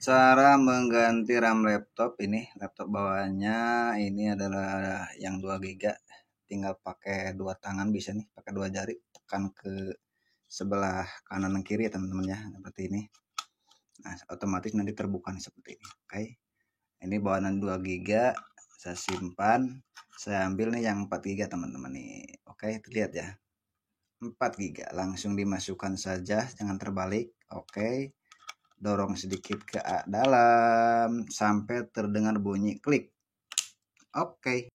Cara mengganti RAM laptop ini, laptop bawahnya ini adalah yang 2 GB. Tinggal pakai dua tangan bisa nih, pakai dua jari tekan ke sebelah kanan dan kiri ya teman-teman ya, seperti ini. Nah, otomatis nanti terbuka nih seperti ini. Oke. Ini bawaan 2 GB, saya simpan. Saya ambil nih yang 4 GB teman-teman nih. Oke, lihat ya. 4 GB langsung dimasukkan saja, jangan terbalik. Oke. Dorong sedikit ke dalam sampai terdengar bunyi klik. Oke.